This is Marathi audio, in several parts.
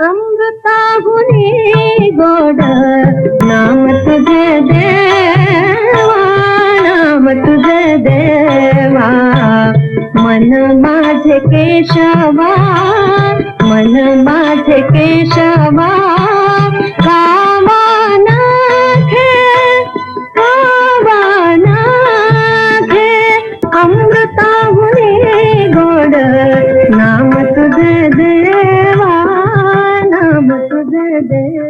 अमृताहुनी गोड नाम तुझे देवा, नाम तुझे देवा. मन माझे केशवा, मन माझे केशवा, गावाना घे अमृताहुनी गोड नाम तुझे देवा, नाम तुझे देवा.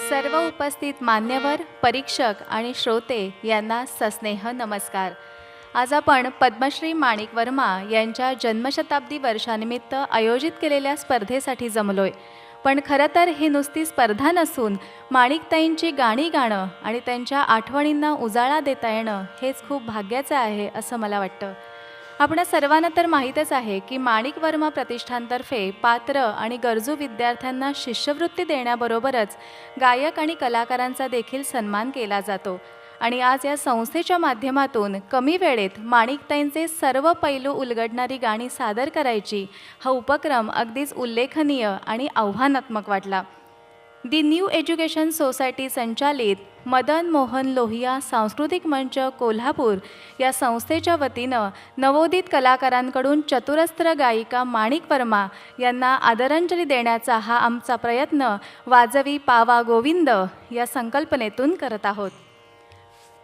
सर्व उपस्थित मान्यवर, परीक्षक आणि श्रोते यांना सस्नेह नमस्कार. आज आपण पद्मश्री माणिक वर्मा यांच्या जन्मशताब्दी वर्षानिमित्त आयोजित केलेल्या स्पर्धेसाठी जमलोय. पण खरं तर ही नुसती स्पर्धा नसून माणिकताईंची गाणी गाणं आणि त्यांच्या आठवणींना उजाळा देता येणं हेच खूप भाग्याचं आहे असं मला वाटतं. आपणा सर्वांना तर माहीतच आहे की माणिक वर्मा प्रतिष्ठानतर्फे पात्र आणि गरजू विद्यार्थ्यांना शिष्यवृत्ती देण्याबरोबरच गायक आणि कलाकारांचा देखील सन्मान केला जातो. आणि आज या संस्थेच्या माध्यमातून कमी वेळेत माणिकताईंचे सर्व पैलू उलगडणारी गाणी सादर करायची हा उपक्रम अगदीच उल्लेखनीय आणि आव्हानात्मक वाटला. दी न्यू एज्युकेशन सोसायटी संचालित मदन मोहन लोहिया सांस्कृतिक मंच कोल्हापूर या संस्थेच्या वतीनं नवोदित कलाकारांकडून चतुरस्त्र गायिका माणिक वर्मा यांना आदरांजली देण्याचा हा आमचा प्रयत्न वाजवी पावा गोविंद या संकल्पनेतून करत आहोत.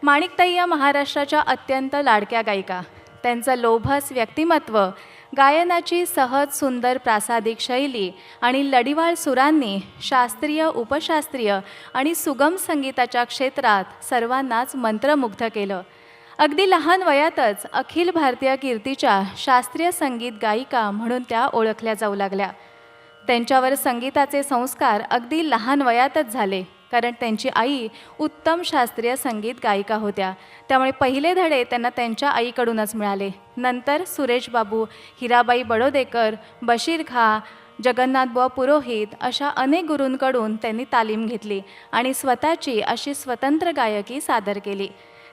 माणिकताई या महाराष्ट्राच्या अत्यंत लाडक्या गायिका. त्यांचं लोभस व्यक्तिमत्व, गायनाची सहज सुंदर प्रासादिक शैली आणि लढीवाळ सुरांनी शास्त्रीय, उपशास्त्रीय आणि सुगम संगीताच्या क्षेत्रात सर्वांनाच मंत्रमुग्ध केलं. अगदी लहान वयातच अखिल भारतीय कीर्तीच्या शास्त्रीय संगीत गायिका म्हणून त्या ओळखल्या जाऊ लागल्या. त्यांच्यावर संगीताचे संस्कार अगदी लहान वयातच झाले, कारण त्यांची आई उत्तम शास्त्रीय संगीत गायिका होत्या. त्यामुळे पहिले धडे त्यांना त्यांच्या आईकडूनच मिळाले. नंतर सुरेश बाबू, हिराबाई बडोदेकर, बशीर खा, जगन्नाथबुवा पुरोहित अशा अनेक गुरूंकडून त्यांनी तालीम घेतली आणि स्वतःची अशी स्वतंत्र गायकी सादर केली.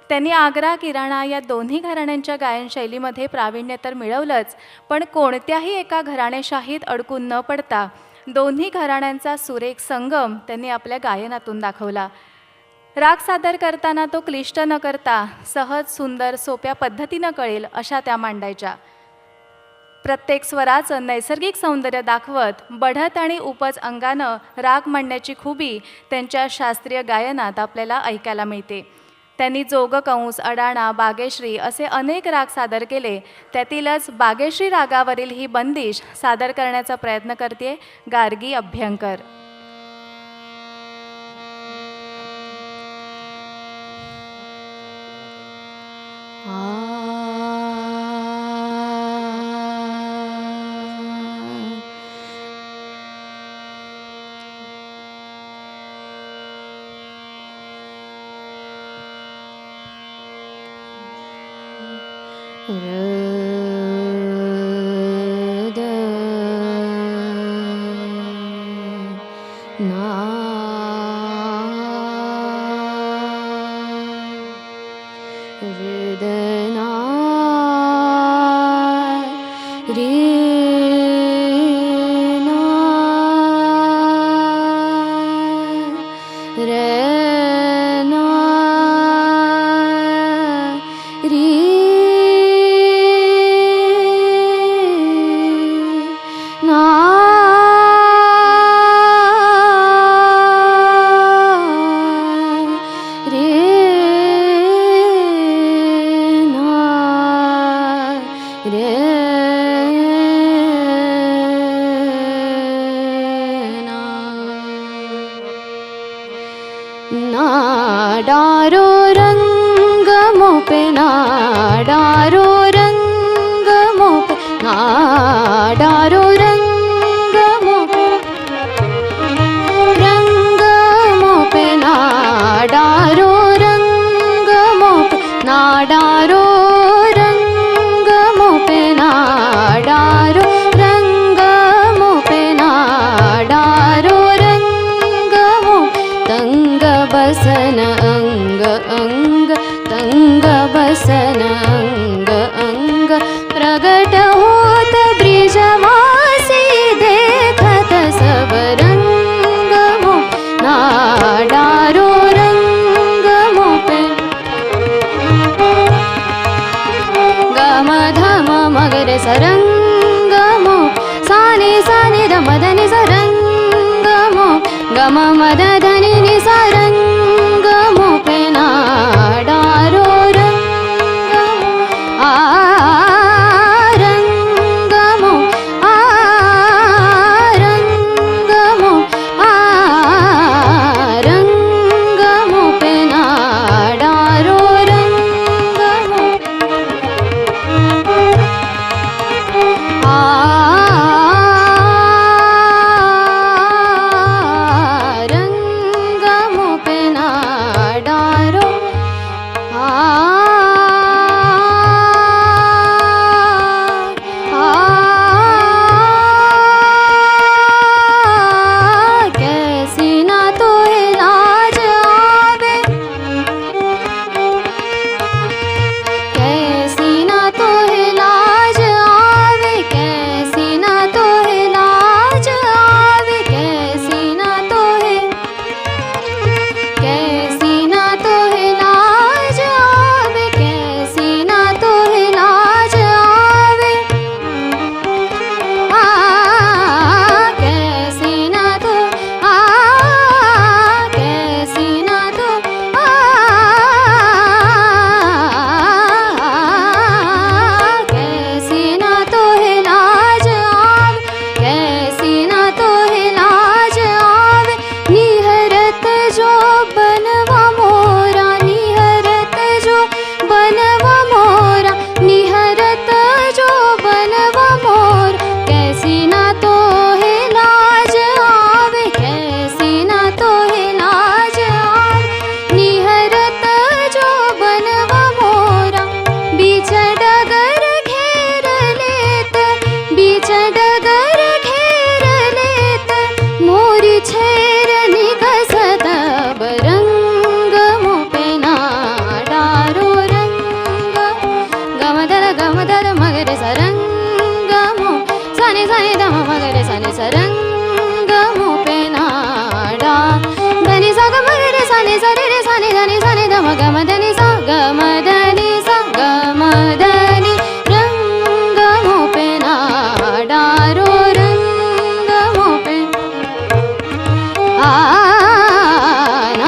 त्यांनी आग्रा, किराणा या दोन्ही घराण्यांच्या गायनशैलीमध्ये प्रावीण्य तर मिळवलंच, पण कोणत्याही एका घराणेशाहीत अडकून न पडता दोन्ही घराण्यांचा सुरेख संगम त्यांनी आपल्या गायनातून दाखवला. राग सादर करताना तो क्लिष्ट न करता सहज, सुंदर, सोप्या पद्धतीनं कळेल अशा त्या मांडायच्या. प्रत्येक स्वराचं नैसर्गिक सौंदर्य दाखवत बढत आणि उपज अंगानं राग मांडण्याची खूबी त्यांच्या शास्त्रीय गायनात आपल्याला ऐकायला मिळते. त्यांनी जोगकंस, अडाणा, बागेश्री असे अनेक राग सादर केले. त्यातीलच बागेश्री रागावरील ही बंदिश सादर करण्याचा प्रयत्न करते गार्गी अभ्यंकर. नाडारो रंग मोपे, नाडारो रंग मोपे, नाडारो रंग मोपे, रंग मोपे, नाडारो रंग मोपे, नाडारो रंग मोपे, नाडारो रंग मोपे, नाडारो रंग मोपे, तंग बसन अंग अंग, तंग बसन अंग सरंगमो सानी सानी द मदनि सरंगमो गम मद धनि नि सरंगमो पेनाडारो रंगमो रंगमो रंगमो रंगमो पेनाडारो रंगमो रंगमो पेनाडारो कैसी ना तो इलाज आवे कैसी ना तो इलाज आवे कैसी ना तो इलाज आवे कैसी ना तो कैसी ना तो इलाज आवे कैसी ना तो इलाज आवे कैसी ना तो कैसी ना तो कैसी ना तो इलाज आवे कैसी ना तो इलाज आवे निहरत जो बनवा मोरा निहरत जो बनवा मोरा निहरत जो बनवा मोर कैसी ना तो इलाज आवे कैसी ना तो इलाज आवे निहरत जो बनवा मोरा बीच डगर घेर लेत बीच डगर घेर लेत मोरी छेर निघसत रंगमो पेनाडारो रंग गमदर मगरे सरंगमो साने साने दम मगरे साने सरंगमो पेनाडा धनि सा गमगरे साने सरे रे साने धनि साने दम गमदनि सा गमदनि सा गमदनि रंगमो पेनाडारो रंगमो पे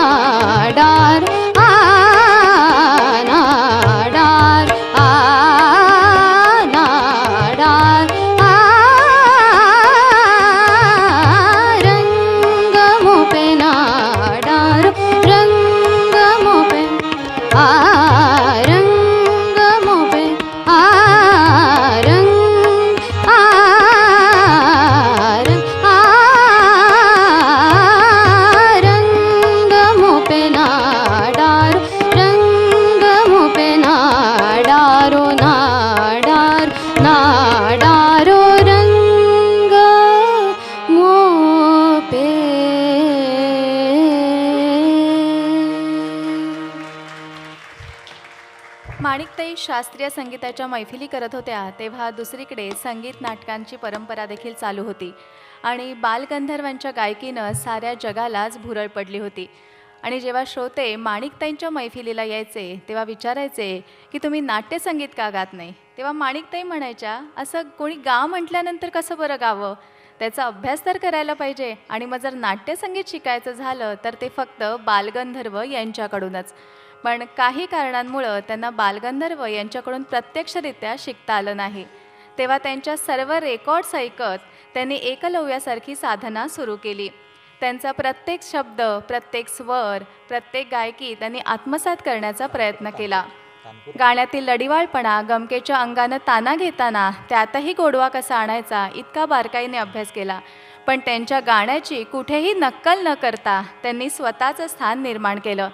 नाडार नाडार नाडार रंगमो पेनाडार रंगमो पे रंगमो पे रंगमो पेनाडार रंगमो पेनाडारो नाडार नाडारो रंगमो पे माणिकताई शास्त्रीय संगीताच्या मैफिली करत होत्या तेव्हा दुसरीकडे संगीत नाटकांची परंपरा देखील चालू होती आणि बालगंधर्वांच्या गायकीनं साऱ्या जगालाच भुरळ पडली होती. आणि जेव्हा श्रोते माणिकताईंच्या मैफिलीला यायचे तेव्हा विचारायचे की तुम्ही नाट्यसंगीत का गात नाही. तेव्हा माणिकताई म्हणायच्या, असं कोणी गा म्हटल्यानंतर कसं बरं गावं, त्याचा अभ्यास तर करायला पाहिजे. आणि मग जर नाट्यसंगीत शिकायचं झालं तर ते फक्त बालगंधर्व यांच्याकडूनच. पण काही कारणांमुळं त्यांना बालगंधर्व यांच्याकडून प्रत्यक्षरित्या शिकता आलं नाही. तेव्हा त्यांच्या सर्व रेकॉर्ड्स ऐकत त्यांनी एकलव्यासारखी साधना सुरू केली. त्यांचा प्रत्येक शब्द, प्रत्येक स्वर, प्रत्येक गायकी त्यांनी आत्मसात करण्याचा प्रयत्न केला. गाण्यातील लढिवाळपणा, गमकेच्या अंगानं ताना घेताना त्यातही गोडवा कसा आणायचा इतका बारकाईने अभ्यास केला. पण त्यांच्या गाण्याची कुठेही नक्कल न करता त्यांनी स्वतःचं स्थान निर्माण केलं.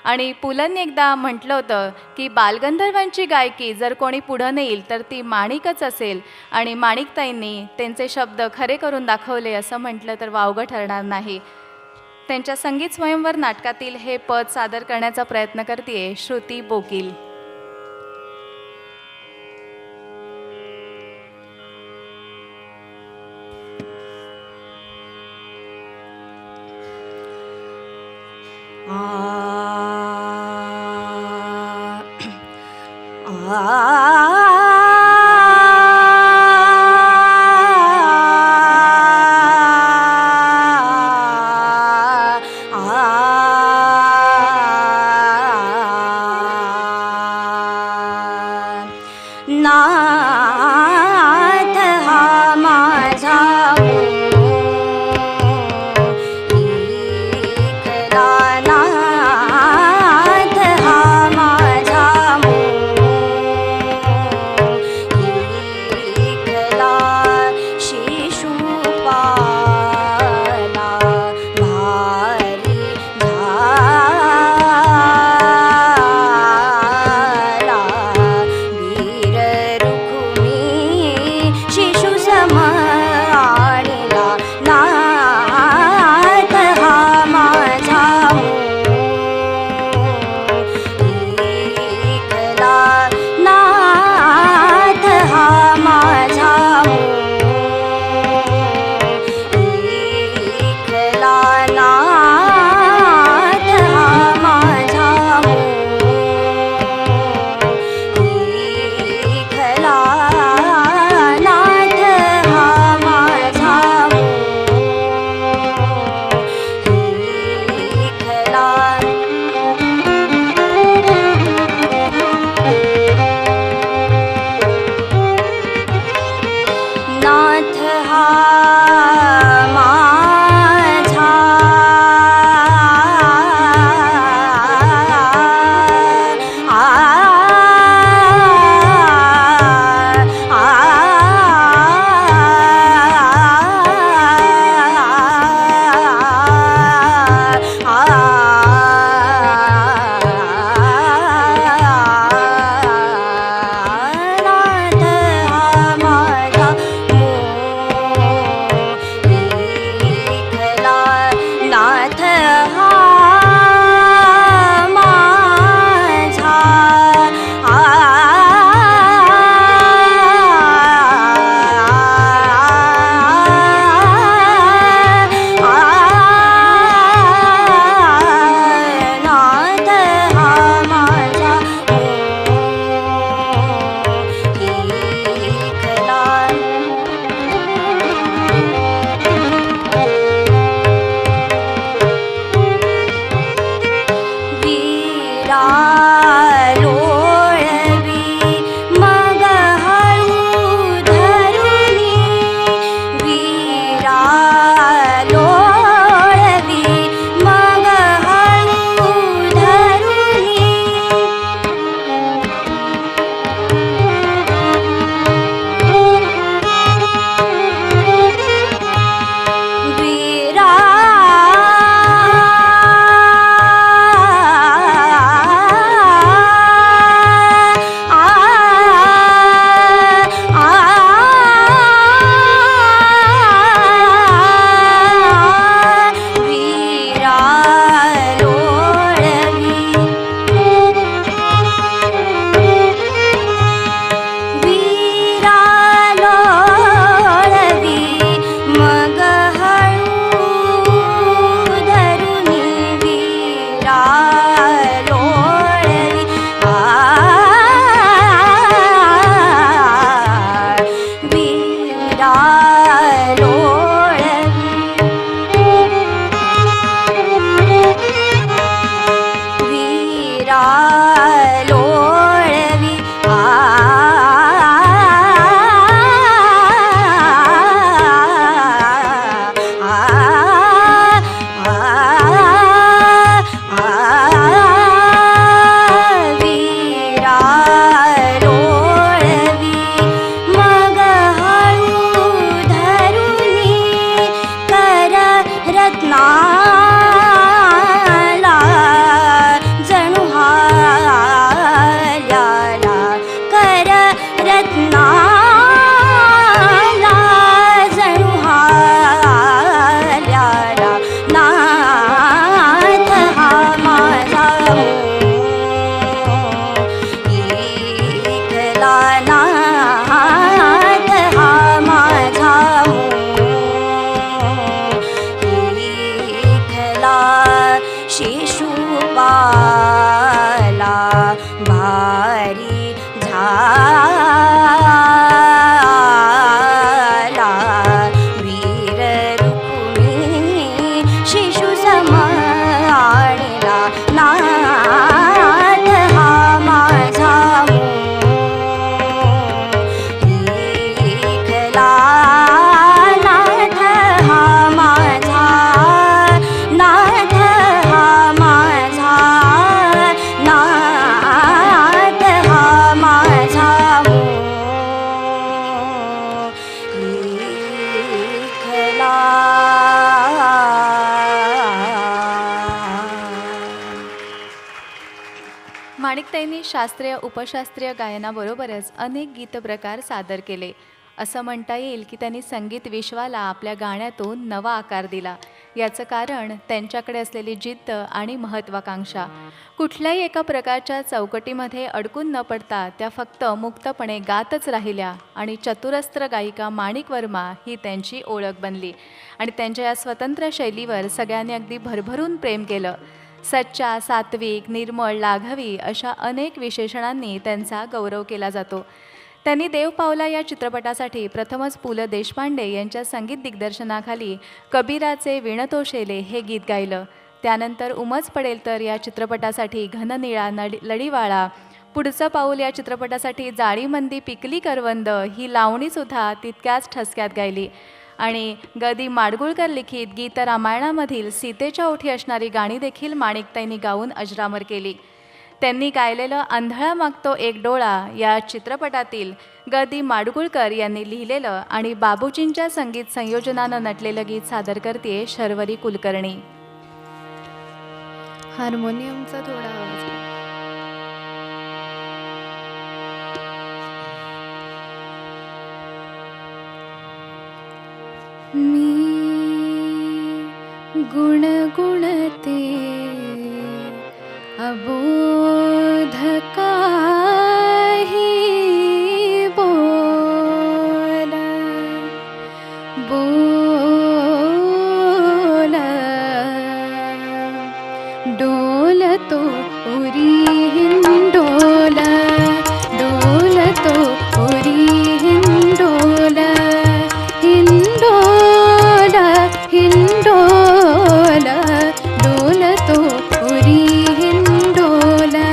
आणि पुलंनी एकदा म्हटलं होतं की बालगंधर्वांची गायकी जर कोणी पुढं नेईल तर ती माणिकच असेल. आणि माणिकताईंनी त्यांचे शब्द खरे करून दाखवले असं म्हटलं तर वावगं ठरणार नाही. त्यांच्या संगीत स्वयंवर नाटकातील हे पद सादर करण्याचा प्रयत्न करते श्रुती बोकील. माणिकताईंनी शास्त्रीय उपशास्त्रीय गायनाबरोबरच अनेक गीतप्रकार सादर केले. असं म्हणता येईल की त्यांनी संगीत विश्वाला आपल्या गाण्यातून नवा आकार दिला. याचं कारण त्यांच्याकडे असलेली जिद्द आणि महत्त्वाकांक्षा. कुठल्याही एका प्रकारच्या चौकटीमध्ये अडकून न पडता त्या फक्त मुक्तपणे गातच राहिल्या आणि चतुरस्त्र गायिका माणिक वर्मा ही त्यांची ओळख बनली. आणि त्यांच्या या स्वतंत्र शैलीवर सगळ्यांनी अगदी भरभरून प्रेम केलं. सच्चा, सात्विक, निर्मळ, लाघवी अशा अनेक विशेषणांनी त्यांचा गौरव केला जातो. त्यांनी देव पावला या चित्रपटासाठी प्रथमच पु ल देशपांडे यांच्या संगीत दिग्दर्शनाखाली कबीराचे विणतो शेले हे गीत गायलं. त्यानंतर उमज पडेल तर या चित्रपटासाठी घननिळा लढीवाळा, पुढचं पाऊल या चित्रपटासाठी जाळीमंदी पिकली करवंद ही लावणीसुद्धा तितक्याच ठसक्यात गायली. आणि ग दि माडगुळकर लिखित गीत रामायणामधील सीतेच्या ओठी असणारी गाणी देखील माणिकताईंनी गाऊन अजरामर केली. त्यांनी गायलेलं आंधळा मागतो एक डोळा या चित्रपटातील ग दि माडगुळकर यांनी लिहिलेलं आणि बाबूजींच्या संगीत संयोजनानं नटलेलं गीत सादर करते शर्वरी कुलकर्णी. हार्मोनियमचा थोडा आवाज. मी गुणगुणते अबोध काही बोला बोला डोलतो उरी हिंडोला डोलतो उरी हिंडोला हिंडोला हिंडोला डोलतो उरी हिंडोला.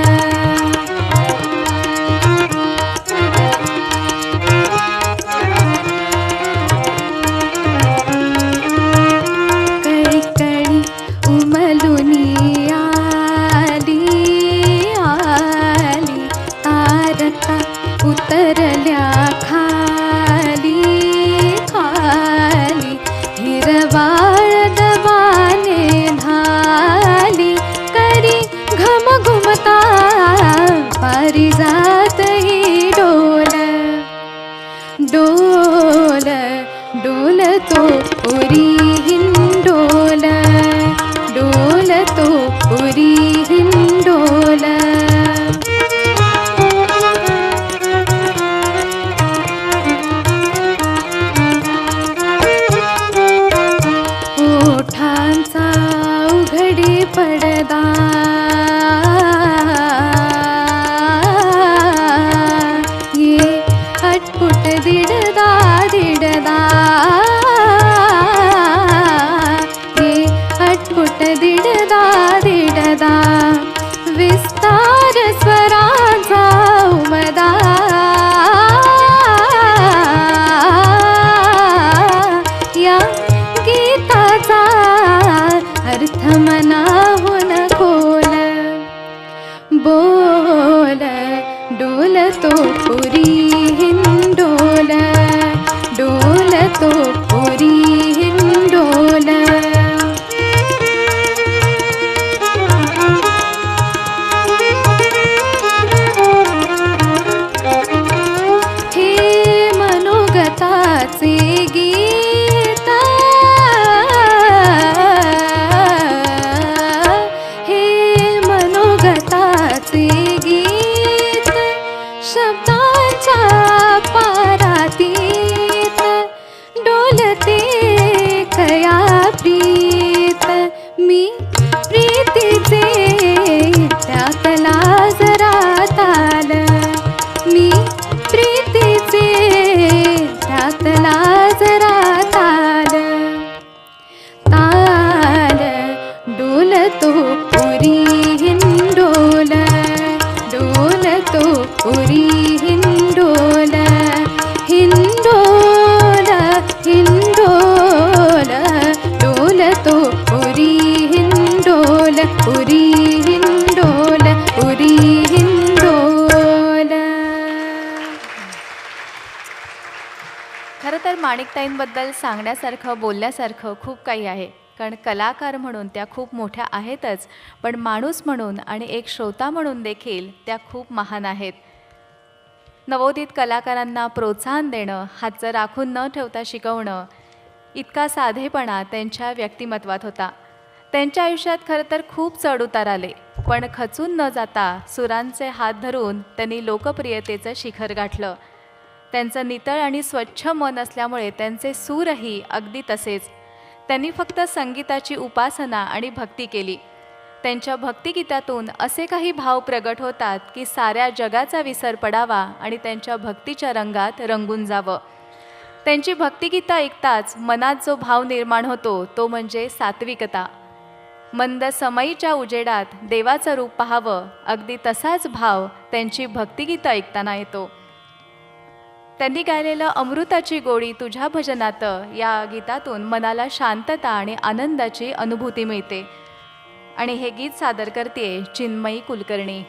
कळी कळी उमलुनी आली आली तारका उतरल्या खाली खाली हिरवाळ दबाने धाली करी घम घुमता पारिजात ही डोल डोल डोलतो उरी हिंडोल डोलतो उरी हिंडोल. ओठांचा उघडी पडदा ये अटपुट दिडदा दिडदा माणिकताईंबद्दल सांगण्यासारखं बोलण्यासारखं खूप काही आहे, कारण कलाकार म्हणून त्या खूप मोठ्या आहेतच, पण माणूस म्हणून आणि एक श्रोता म्हणून देखील त्या खूप महान आहेत. नवोदित कलाकारांना प्रोत्साहन देणं, हातचं राखून न ठेवता शिकवणं, इतका साधेपणा त्यांच्या व्यक्तिमत्वात होता. त्यांच्या आयुष्यात खरं तर खूप चढउतार आले, पण खचून न जाता सुरांचे हात धरून त्यांनी लोकप्रियतेचं शिखर गाठलं. त्यांचं नितळ आणि स्वच्छ मन असल्यामुळे त्यांचे सूरही अगदी तसेच. त्यांनी फक्त संगीताची उपासना आणि भक्ती केली. त्यांच्या भक्तिगीतातून असे काही भाव प्रगट होतात की साऱ्या जगाचा विसर पडावा आणि त्यांच्या भक्तीच्या रंगात रंगून जावं. त्यांची भक्तिगीतं ऐकताच मनात जो भाव निर्माण होतो तो म्हणजे सात्विकता. मंद समयीच्या उजेडात देवाचं रूप पाहावं, अगदी तसाच भाव त्यांची भक्तिगीतं ऐकताना येतो. त्यांनी गायलेलं अमृताची गोडी तुझ्या भजनात या गीतातून मनाला शांतता आणि आनंदाची अनुभूती मिळते. आणि हे गीत सादर करते चिन्मयी कुलकर्णी.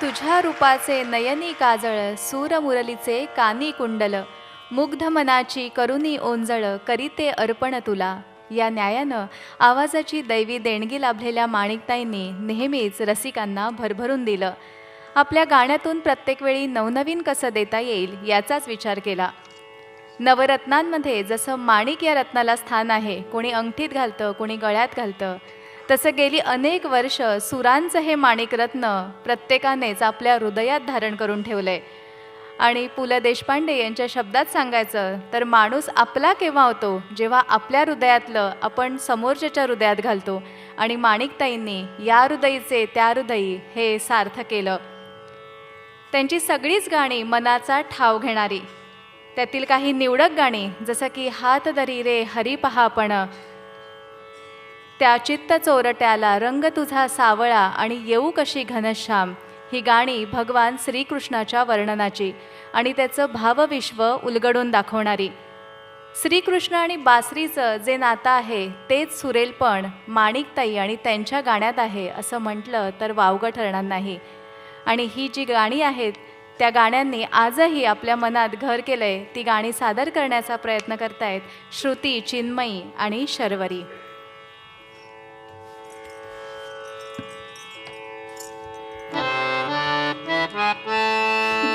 तुझ्या रूपाचे नयनी काजळ, सूर मुरलीचे कानी कुंडल, मुग्ध मनाची करुणी ओंजळ, करीते अर्पण तुला. या न्यायानं आवाजाची दैवी देणगी लाभलेल्या माणिकताईंनी नेहमीच रसिकांना भरभरून दिलं. आपल्या गाण्यातून प्रत्येक वेळी नवनवीन कसं देता येईल याचाच विचार केला. नवरत्नांमध्ये जसं माणिक या रत्नाला स्थान आहे, कोणी अंगठीत घालतं, कोणी गळ्यात घालतं, तसं गेली अनेक वर्ष सुरांचं हे माणिक रत्न प्रत्येकानेच आपल्या हृदयात धारण करून ठेवलंय. आणि पु ल देशपांडे यांच्या शब्दात सांगायचं तर माणूस आपला केव्हा होतो, जेव्हा आपल्या हृदयातलं आपण समोरच्याच्या हृदयात घालतो. आणि माणिकताईंनी या हृदयीचे त्या हृदयी हे सार्थ केलं. त्यांची सगळीच गाणी मनाचा ठाव घेणारी, त्यातील काही निवडक गाणी जसं की हात धरी रे हरी पहा आपण, त्या चित्त चोरट्याला रंग तुझा सावळा आणि येऊ कशी घनश्याम, ही गाणी भगवान श्रीकृष्णाच्या वर्णनाची आणि त्याचं भावविश्व उलगडून दाखवणारी. श्रीकृष्ण आणि बासरीचं जे नातं आहे तेच सुरेलपण माणिकताई आणि त्यांच्या गाण्यात आहे असं म्हटलं तर वावगं ठरणार नाही. आणि ही जी गाणी आहेत त्या गाण्यांनी आजही आपल्या मनात घर केलंय. ती गाणी सादर करण्याचा प्रयत्न करतायत श्रुती, चिन्मयी आणि शर्वरी.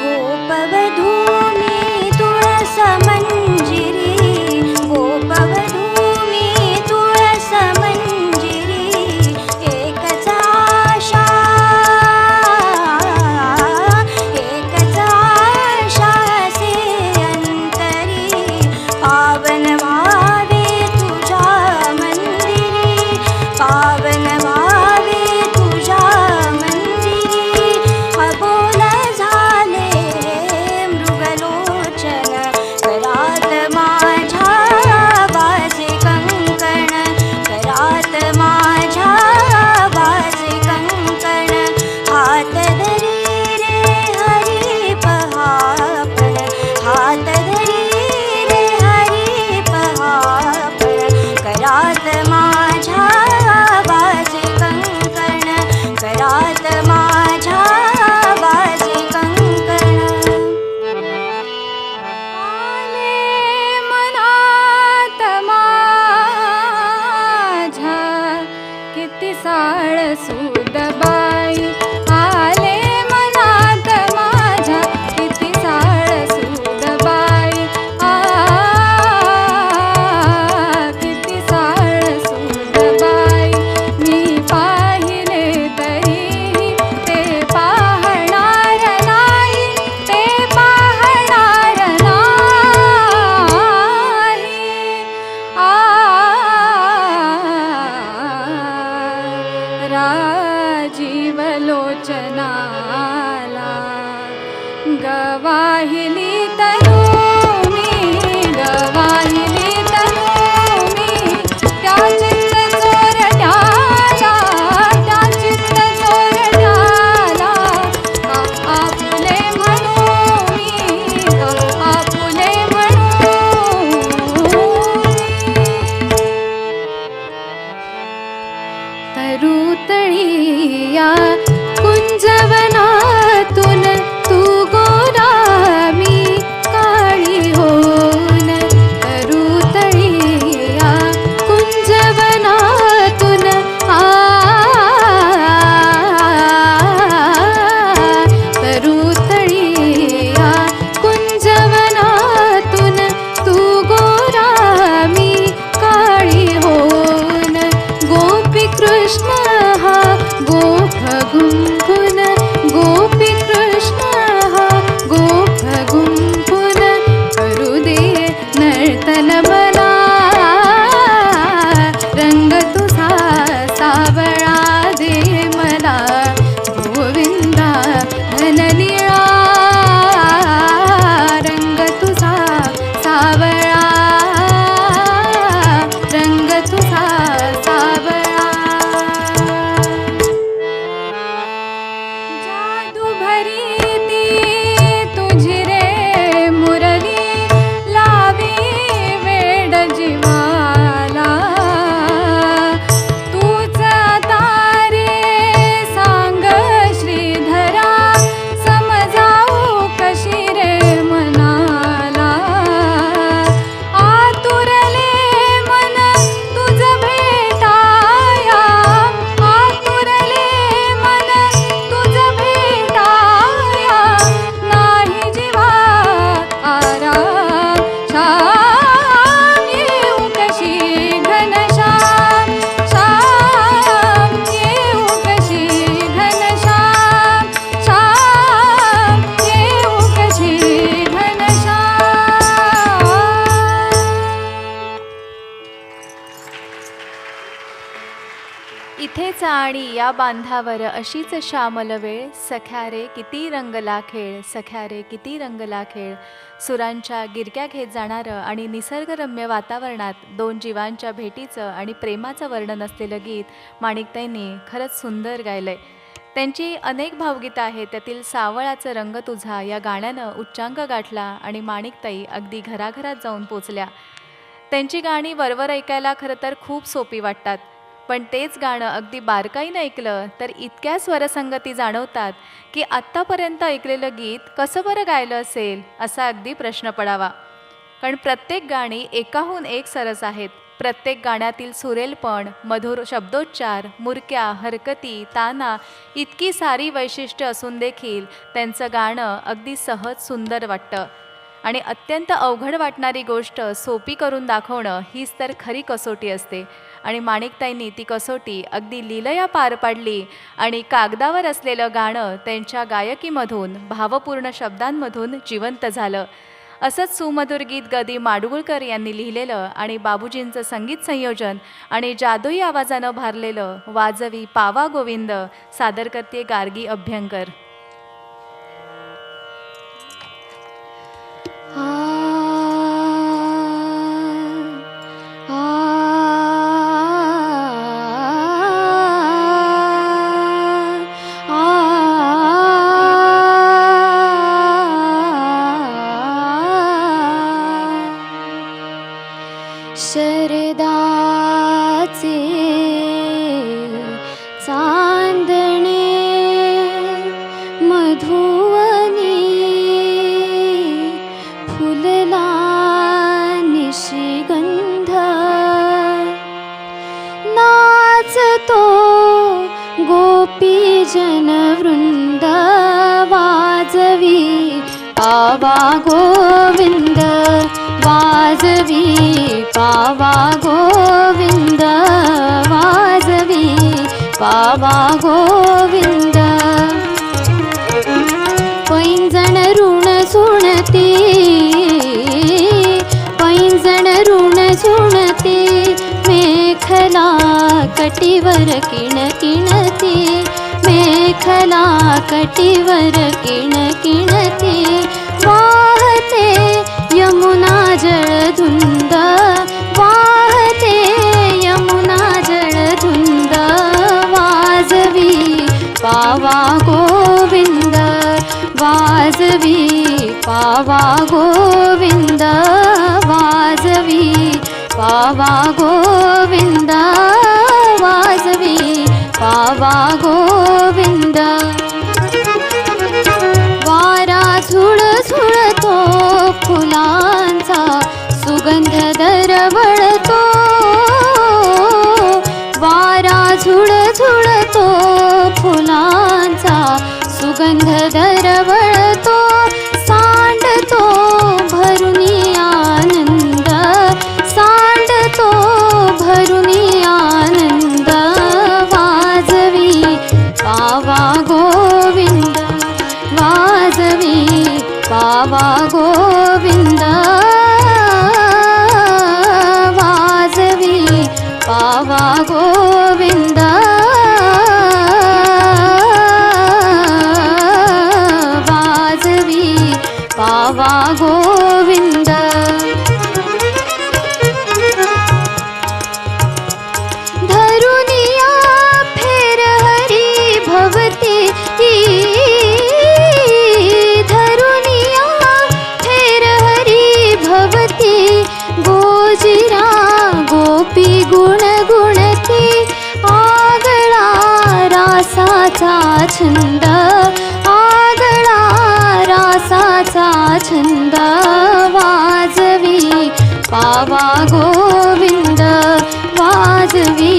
गोपवधू मी तुळस मंजिरी, गोपवधू मी तुळस मंजिरी, एकच आशा, एकच आशा से अंतरी, पावन व्हावे तुझ्या मंदिरी, पावन व्हावे तुझ्या मंदिरी. अबोल झाले मृगलोचन, करात माझ्या वाजे कंकण, करात माझ्या वाजे कंकण. हात धरी रे हरी पहापण, हात धरी रे हरी पहापण, करात माझ्या वाजे कंकण, करात माझ्या वाजे कंकण. आले मनात माझ्या किती साळ सुदबाई, आले मनात माझ्या किती साळ सुदबाई, किती साळ सुदबाई. मी पाहिले तरीही ते पाहणार नाही, ते पाहणार नाही. राजीव लोचनाला गवाहिली तनू मी, गवाहिली तनू मी, त्या चित्त चोरट्याला, त्या चित्त चोरट्याला. आपुले म्हणू मी, आपुले म्हणू मी. तरुतळी या कुंजवनातून तू गोरा मी काळी होऊन, तरुतळी या कुंजवनातून तरुतळी या कुंजवनातून तू गोरा मी काळी होऊन. गोपी कृष्ण हा गोप गुंफून, गोपी कृष्ण हा गोप गुंफून, करू दे नर्तन मला रंग तुझा सावळा दे मला. गोविंदा धननिळा रंग तुझा सावळा, रंग तुझा सावळा. जादू भरी ती तुझी रे मुरली, लावी वेड जीवाला. तूच तारे सा आणि या बांधावर अशीच श्यामल वेळ, सख्या रे किती रंगला खेळ, सख्या रे किती रंगला खेळ. सुरांच्या गिरक्या घेत जाणारं आणि निसर्गरम्य वातावरणात दोन जीवांच्या भेटीचं आणि प्रेमाचं वर्णन असलेलं गीत माणिकताईंनी खरंच सुंदर गायलंय. त्यांची अनेक भावगीतं आहेत. त्यातील सावळाचं रंग तुझा या गाण्यानं उच्चांक गाठला आणि माणिकताई अगदी घराघरात जाऊन पोचल्या. त्यांची गाणी वरवर ऐकायला खरं तर खूप सोपी वाटतात, पण तेच गाणं अगदी बारकाईनं ऐकलं तर इतक्या स्वरसंगती जाणवतात की आत्तापर्यंत ऐकलेलं गीत कसं बरं गायलं असेल असा अगदी प्रश्न पडावा. कारण प्रत्येक गाणी एकाहून एक सरस आहेत. प्रत्येक गाण्यातील सुरेलपण, मधुर शब्दोच्चार, मुरक्या, हरकती, ताना इतकी सारी वैशिष्ट्य असून देखील त्यांचं गाणं अगदी सहज सुंदर वाटतं. आणि अत्यंत अवघड वाटणारी गोष्ट सोपी करून दाखवणं हीच तर खरी कसोटी असते. आणि माणिकताईंनी ती कसोटी अगदी लीलया पार पाडली आणि कागदावर असलेलं गाणं त्यांच्या गायकीमधून, भावपूर्ण शब्दांमधून जिवंत झालं. असंच सुमधुर गीत गदी माडगुळकर यांनी लिहिलेलं आणि बाबूजींचं संगीत संयोजन आणि जादुई आवाजानं भारलेलं वाजवी पावा गोविंद सादर करते गार्गी अभ्यंकर. शरदाचे चांदणे मधुवनी फुलला निशिगंध नाचतो गोपी जनवृंद वाजवी पावा गोविंद वाजवी पावा गोविंद वाजवी पावा गोविंद पैंजण ऋण सुणती पैंजण ऋण सुणती मेखला कटीवर किण किणती मेखला कटीवर किण किणती वाहते यमुना जळधुंद वाहते यमुना जळधुंद वाजवी पावा गोविंद वाजवी पावा गोविंद वाजवी पावा गोविंद वाजवी पावा गोविंद वारा झुळ झुळतो फुलांचा सुगंध दरवळतो वारा झुळ झुळतो फुलांचा सुगंध दरवळतो सांडतो भरुनी आनंद सांडतो भरुनी आनंद वाजवी पावा गोविंद वाजवी पावा गोविंद वाजवी पावा गोविंद वाजवी पावा गोविंद धरुनिया फेर हरी भवती धरुनिया फेर हरी भवती गोजिरा गोपी गुण गुणती आगळा रासाचा छंद आगळा रासाचा छंद वाजवी पावा गोविंद वाजवी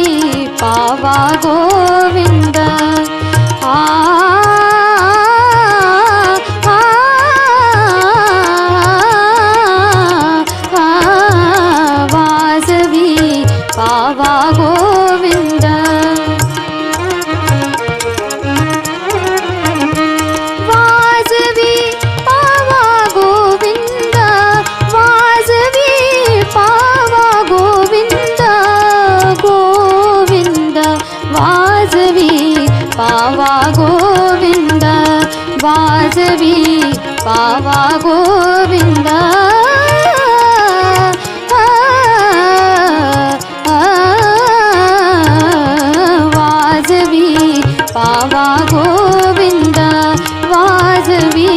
पावा गोविंद वाजवी पावा गोविंद वाजवी पावा गोविंद वाजवी पावा गोविंद गोविंद वा पावा गोविंद वाजवी पावा गोविंद वाजवी पावा गोविंद वाजवी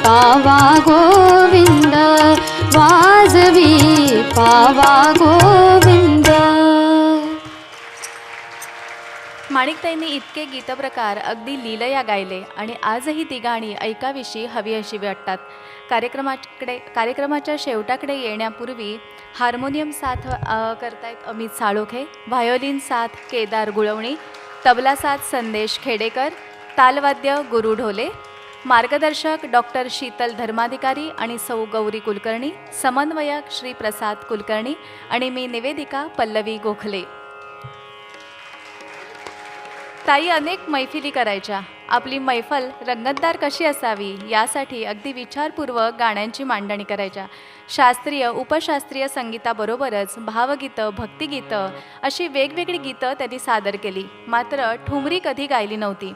पावा गोविंद वाजवी पावा गोविंद. माणिकताईंनी इतके गीतप्रकार अगदी लीलया गायले आणि आजही ती गाणी ऐकावीशी हवी अशी वाटतात. कार्यक्रमाच्या शेवटाकडे येण्यापूर्वी हार्मोनियम साथ करतायत अमित साळोखे, व्हायोलिन साथ केदार गुळवणी, तबला साथ संदेश खेडेकर, तालवाद्य गुरु ढोले, मार्गदर्शक डॉक्टर शीतल धर्माधिकारी आणि सौ गौरी कुलकर्णी, समन्वयक श्री प्रसाद कुलकर्णी आणि मी निवेदिका पल्लवी गोखले. ताई अनेक मैफिली करायच्या. आपली मैफल रंगतदार कशी असावी यासाठी अगदी विचारपूर्वक गाण्यांची मांडणी करायच्या. शास्त्रीय उपशास्त्रीय संगीताबरोबरच भावगीतं, भक्तिगीतं अशी वेगवेगळी गीतं त्यांनी सादर केली. मात्र ठुमरी कधी गायली नव्हती.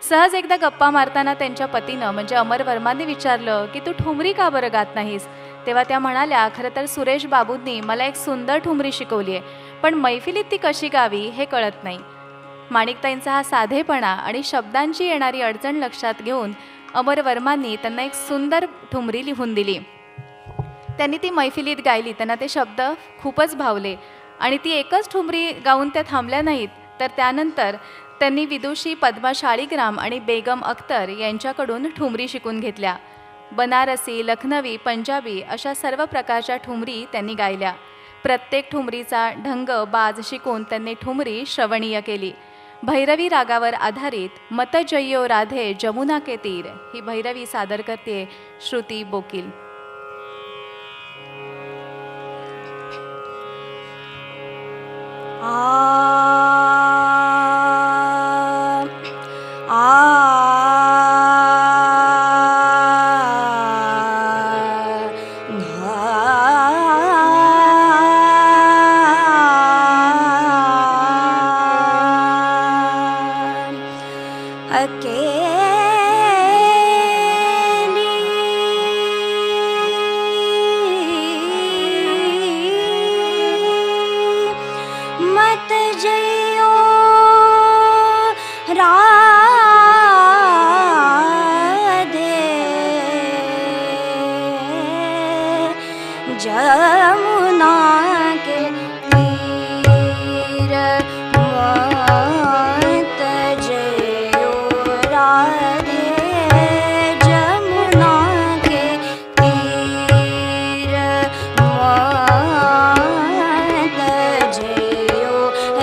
सहज एकदा गप्पा मारताना त्यांच्या पतीनं म्हणजे अमर वर्माने विचारलं की तू ठुमरी का बरं गात नाहीस. तेव्हा त्या म्हणाल्या, खरं तर सुरेश बाबूंनी मला एक सुंदर ठुमरी शिकवली आहे, पण मैफिलीत ती कशी गावी हे कळत नाही. माणिकताईंचा हा साधेपणा आणि शब्दांची येणारी अडचण लक्षात घेऊन अमर वर्मांनी त्यांना एक सुंदर ठुमरी लिहून दिली. त्यांनी ती मैफिलीत गायली. त्यांना ते शब्द खूपच भावले आणि ती एकच ठुमरी गाऊन त्या थांबल्या नाहीत, तर त्यानंतर त्यांनी विदुषी पद्मा शाळीग्राम आणि बेगम अख्तर यांच्याकडून ठुमरी शिकून घेतल्या. बनारसी, लखनवी, पंजाबी अशा सर्व प्रकारच्या ठुमरी त्यांनी गायल्या. प्रत्येक ठुमरीचा ढंग बाज शिकून त्यांनी ठुमरी श्रवणीय केली. भैरवी रागावर आधारित मत जय्यो राधे जमुना के तीर ही भैरवी सादर करते श्रुती बोकील. मत जइयो राधे जमुना के तीर मत जइयो राधे जमुना के तीर मत जइयो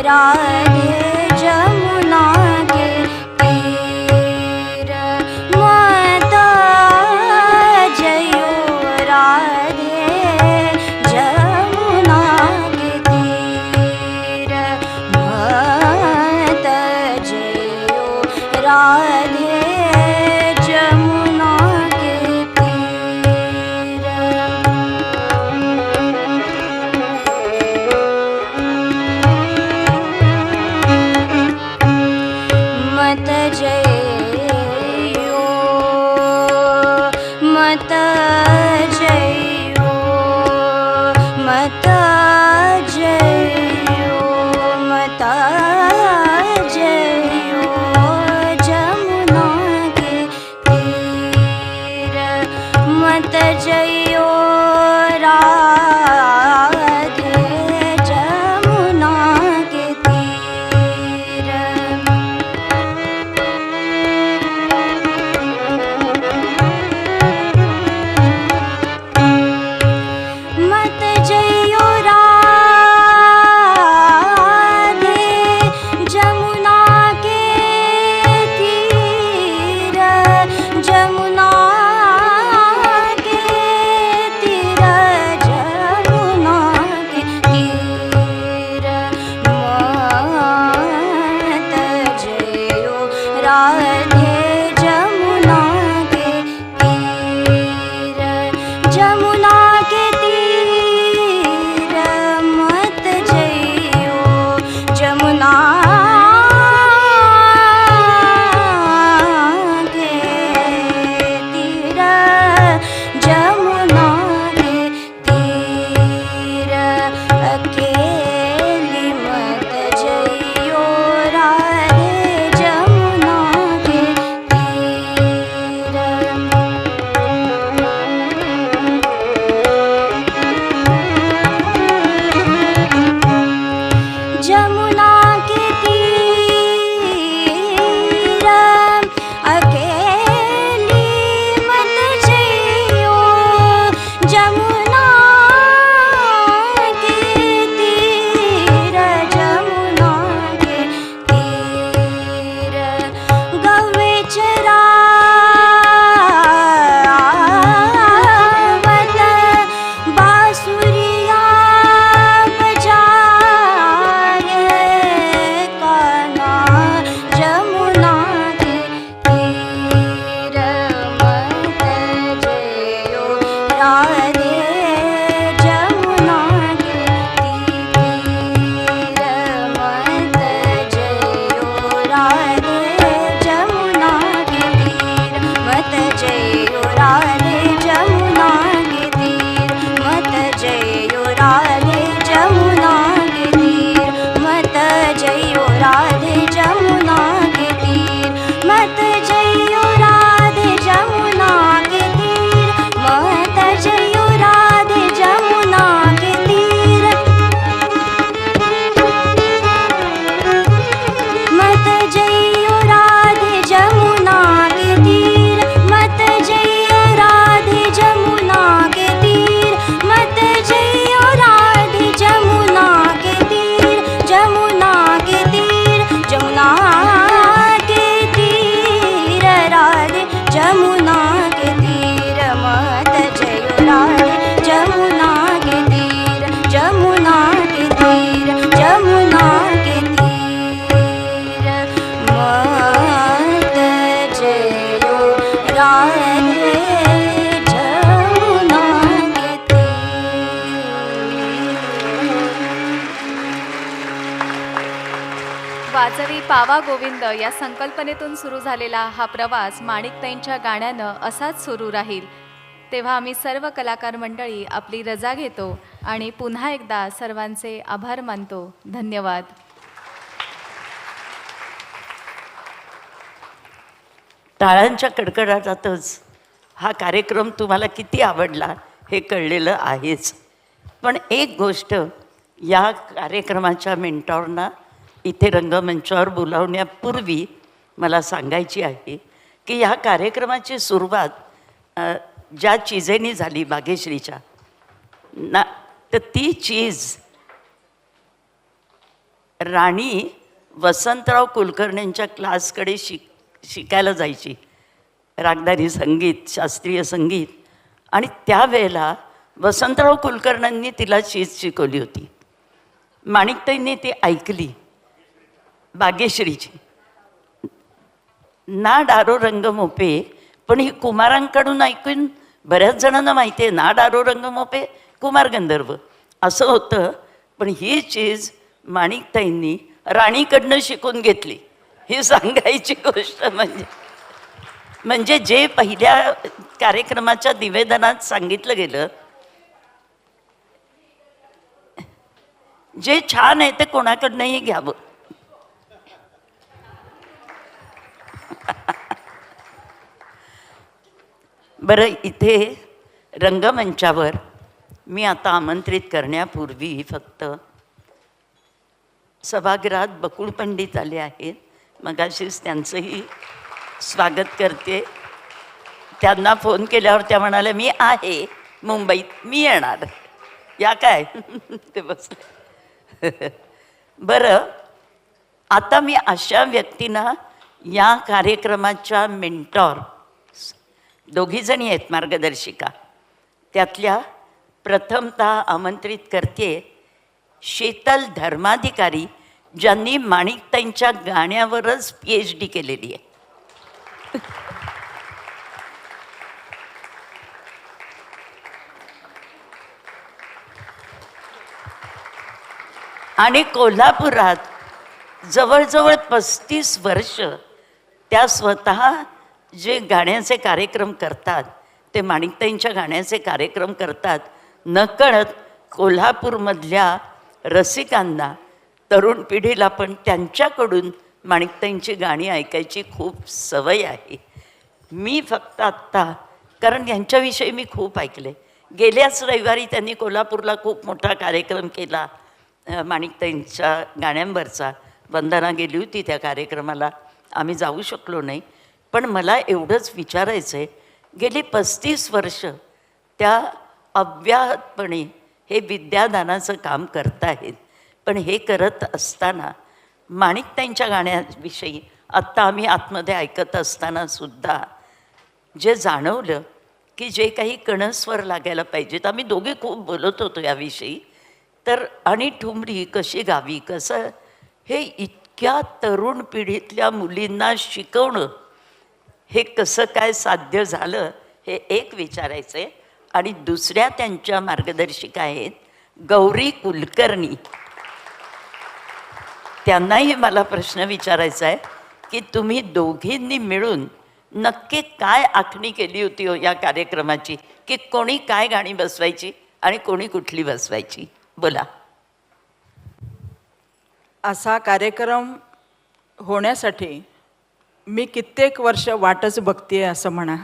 राधे जमुना के तीर मत जइयो राधे जमुना के तीर मत जइयो राधे जमुना के तीर. मत जइयो मत जइयो मत जइयो मत जइयो जमुना के तीर मत जइयो राधे जमुना के तीर. मत जइयो राधे जमुना के तीर जमुना के तीर जमुना के तीर मत जइयो राधे जमुना के तीर जमुना के तीर मत जइयो जमुना पावा गोविंद या संकल्पनेतून सुरू झालेला हा प्रवास माणिकताईंच्या गाण्यानं असाच सुरू राहील. तेव्हा आम्ही सर्व कलाकार मंडळी आपली रजा घेतो आणि पुन्हा एकदा सर्वांचे आभार मानतो. धन्यवाद. टाळ्यांच्या कडकडाटातच हा कार्यक्रम तुम्हाला किती आवडला हे कळलेलं आहेच. पण एक गोष्ट या कार्यक्रमाच्या मेंटॉरना इथे रंगमंचावर बोलावण्यापूर्वी मला सांगायची आहे की ह्या कार्यक्रमाची सुरुवात ज्या चीजेनी झाली भाग्यश्रीच्या ना, तर ती चीज राणी वसंतराव कुलकर्णींच्या क्लासकडे शिकायला जायची, रागदारी संगीत, शास्त्रीय संगीत. आणि त्यावेळेला वसंतराव कुलकर्णींनी तिला चीज शिकवली होती. माणिकताईंनी ती ऐकली भाग्यश्रीची. ना डारो रंग मोपे, पण ही कुमारांकडून ऐकून बऱ्याच जणांना माहिती आहे ना डारो रंग मोपे कुमार गंधर्व असं होतं. पण ही चीज माणिकताईंनी राणीकडनं शिकून घेतली, ही सांगायची गोष्ट. म्हणजे जे पहिल्या कार्यक्रमाच्या निवेदनात सांगितलं गेलं, जे छान आहे ते कोणाकडनंही घ्यावं. बरं, इथे रंगमंचावर मी आता आमंत्रित करण्यापूर्वी फक्त सभागृहात बकुळ पंडित आले आहेत. मगाशीच त्यांचंही स्वागत करते. त्यांना फोन केल्यावर त्या म्हणाल्या मी आहे मुंबईत, मी येणार, या काय ते बसले. बरं, आता मी अशा व्यक्तींना या कार्यक्रमाच्या मेंटॉर, दोघीजणी आहेत मार्गदर्शिका, त्यातल्या प्रथमतः आमंत्रित करते शीतल धर्माधिकारी, ज्यांनी माणिकताईंच्या गाण्यावरच PhD केलेली आहे. आणि कोल्हापुरात जवळजवळ 35 वर्ष त्या स्वतः जे गाण्याचे कार्यक्रम करतात, ते माणिकताईंच्या गाण्याचे कार्यक्रम करतात. नकळत कोल्हापूरमधल्या रसिकांना, तरुण पिढीला पण त्यांच्याकडून माणिकताईंची गाणी ऐकायची खूप सवय आहे. मी फक्त आत्ता, कारण यांच्याविषयी मी खूप ऐकले. गेल्याच रविवारी त्यांनी कोल्हापूरला खूप मोठा कार्यक्रम केला माणिकताईंच्या गाण्यांवरचा. वंदना गेली होती त्या कार्यक्रमाला, आम्ही जाऊ शकलो नाही. पण मला एवढंच विचारायचं आहे, गेली 35 वर्ष त्या अव्याहतपणे हे विद्यादानाचं काम करत आहेत. पण हे करत असताना माणिकताईंच्या गाण्याविषयी आत्ता आम्ही आतमध्ये ऐकत असताना सुद्धा जे जाणवलं की जे काही कणस्वर लागायला पाहिजेत, आम्ही दोघे खूप बोलत होतो याविषयी. तर आणि ठुमरी कशी गावी, कसं हे इतक्या तरुण पिढीतल्या मुलींना शिकवणं, हे कसं काय साध्य झालं, हे एक विचारायचं आहे. आणि दुसऱ्या त्यांच्या मार्गदर्शिका आहेत गौरी कुलकर्णी. त्यांनाही मला प्रश्न विचारायचा आहे की तुम्ही दोघींनी मिळून नक्की काय आखणी केली होती हो या कार्यक्रमाची, की कोणी काय गाणी बसवायची आणि कोणी कुठली बसवायची? बोला. असा कार्यक्रम होण्यासाठी मी कित्येक वर्ष वाटच बघते असं म्हणा,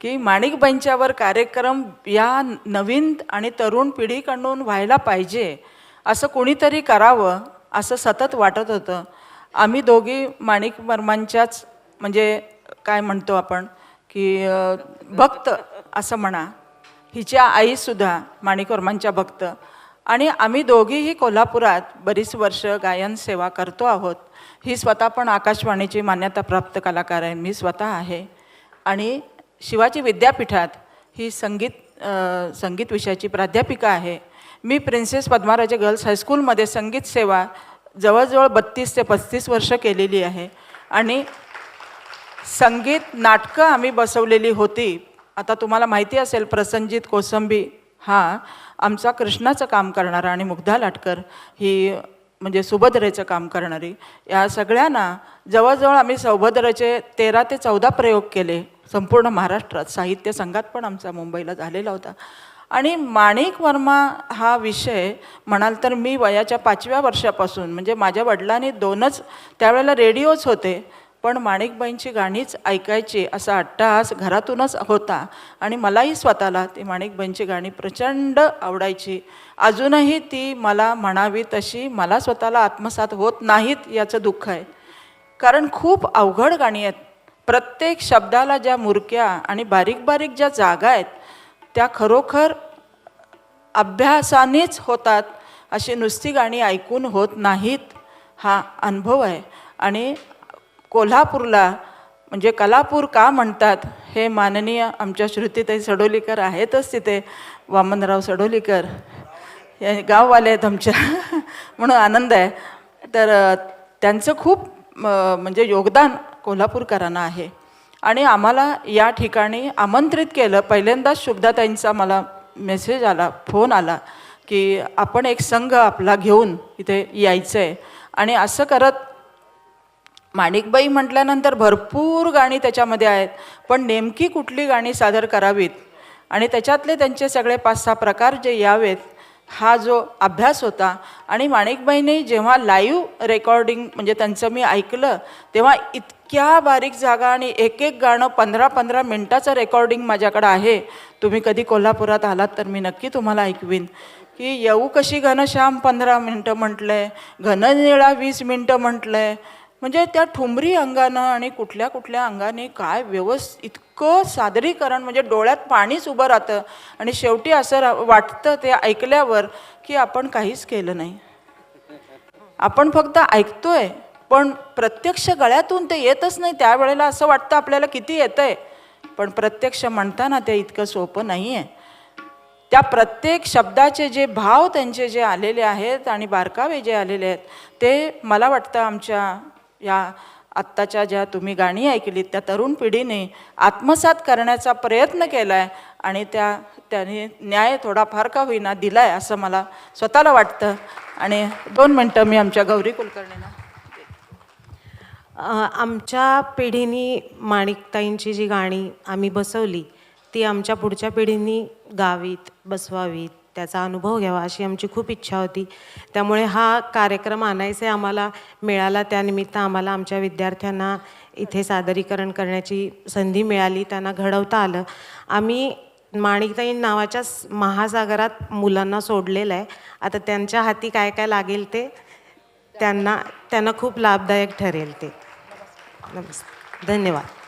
की माणिकबाईंच्यावर कार्यक्रम या नवीन आणि तरुण पिढीकडून व्हायला पाहिजे, असं कोणीतरी करावं असं सतत वाटत होतं. आम्ही दोघी माणिक वर्मांच्याच, म्हणजे काय म्हणतो आपण की भक्त असं म्हणा. हिच्या आईसुद्धा माणिक वर्मांच्या भक्त. आणि आम्ही दोघीही कोल्हापुरात बरीच वर्ष गायन सेवा करतो आहोत. ही स्वतः पण आकाशवाणीची मान्यताप्राप्त कलाकार आहे, मी स्वतः आहे. आणि शिवाजी विद्यापीठात ही संगीत विषयाची प्राध्यापिका आहे. मी प्रिन्सेस पद्माराजे गर्ल्स हायस्कूलमध्ये संगीत सेवा जवळजवळ 32 ते 35 वर्ष केलेली आहे. आणि संगीत नाटकं आम्ही बसवलेली होती. आता तुम्हाला माहिती असेल, प्रसंजित कोसंबी हा आमचा कृष्णाचं काम करणारा आणि मुग्धा लाटकर ही म्हणजे सुभद्रेचं काम करणारी, या सगळ्यांना जवळजवळ आम्ही सौभद्रेचे 13 ते 14 प्रयोग केले संपूर्ण महाराष्ट्रात. साहित्य संघात पण आमचा मुंबईला झालेला होता. आणि माणिक वर्मा हा विषय म्हणाल तर मी वयाच्या 5व्या वर्षापासून, म्हणजे माझ्या वडिलांनी 2च त्यावेळेला रेडिओच होते, पण माणिकबाईंची गाणीच ऐकायची असा अट्टहास घरातूनच होता. आणि मलाही स्वतःला ती माणिकबाईंची गाणी प्रचंड आवडायची. अजूनही ती मला म्हणावी तशी मला स्वतःला आत्मसात होत नाहीत याचं दुःख आहे, कारण खूप अवघड गाणी आहेत. प्रत्येक शब्दाला ज्या मुरक्या आणि बारीक बारीक ज्या जागा आहेत त्या खरोखर अभ्यासानेच होतात, अशी नुसती गाणी ऐकून होत नाहीत, हा अनुभव आहे. आणि कोल्हापूरला म्हणजे कलापूर का म्हणतात हे माननीय आमच्या श्रुतीताई सडोलीकर आहेतच तिथे, वामनराव सडोलीकर हे गाववाले आहेत आमच्या म्हणून आनंद आहे. तर त्यांचं खूप म्हणजे योगदान कोल्हापूरकरांना आहे. आणि आम्हाला या ठिकाणी आमंत्रित केलं. पहिल्यांदाच शुभदाताईंचा मला मेसेज आला, फोन आला की आपण एक संघ आपला घेऊन इथे यायचं आहे. आणि असं करत माणिकबाई म्हटल्यानंतर भरपूर गाणी त्याच्यामध्ये आहेत, पण नेमकी कुठली गाणी सादर करावीत आणि त्याच्यातले त्यांचे सगळे 5-6 प्रकार जे यावेत, हा जो अभ्यास होता. आणि माणिकबाईंनी जेव्हा लाईव्ह रेकॉर्डिंग म्हणजे त्यांचं मी ऐकलं, तेव्हा इतक्या बारीक जागा आणि एक एक गाणं 15-15 मिनटाचं रेकॉर्डिंग माझ्याकडं आहे. तुम्ही कधी कोल्हापुरात आलात तर मी नक्की तुम्हाला ऐकवीन की येऊ कशी घनश्याम 15 मिनटं म्हटलं आहे, घननिळा 20 मिनटं म्हटलं आहे. म्हणजे त्या ठुमरी अंगानं आणि कुठल्या कुठल्या अंगाने काय इतकं सादरीकरण, म्हणजे डोळ्यात पाणीच उभं राहतं. आणि शेवटी असं वाटतं ते ऐकल्यावर की आपण काहीच केलं नाही, आपण फक्त ऐकतोय, पण प्रत्यक्ष गळ्यातून ते येतच नाही. त्यावेळेला असं वाटतं आपल्याला किती येतं आहे, पण प्रत्यक्ष म्हणताना ते इतकं सोपं नाही आहे. त्या प्रत्येक शब्दाचे जे भाव त्यांचे जे आलेले आहेत आणि बारकावे जे आलेले आहेत, ते मला वाटतं आमच्या या आत्ताच्या ज्या तुम्ही गाणी ऐकलीत त्या तरुण पिढीने आत्मसात करण्याचा प्रयत्न केला आहे. आणि त्याने न्याय थोडाफार का होईना दिला आहे असं मला स्वतःला वाटतं. आणि 2 मिनटं मी आमच्या गौरी कुलकर्णींना. आमच्या पिढीने माणिकताईंची जी गाणी आम्ही बसवली ती आमच्या पुढच्या पिढींनी गावीत, बसवावीत, त्याचा अनुभव घ्यावा अशी आमची खूप इच्छा होती. त्यामुळे हा कार्यक्रम आणायचे आम्हाला मिळाला. त्यानिमित्त आम्हाला आमच्या विद्यार्थ्यांना इथे सादरीकरण करण्याची संधी मिळाली, त्यांना घडवता आलं. आम्ही माणिकताई नावाच्या महासागरात मुलांना सोडलेलं आहे. आता त्यांच्या हाती काय काय लागेल ते त्यांना खूप लाभदायक ठरेल ते. नमस्कार, धन्यवाद.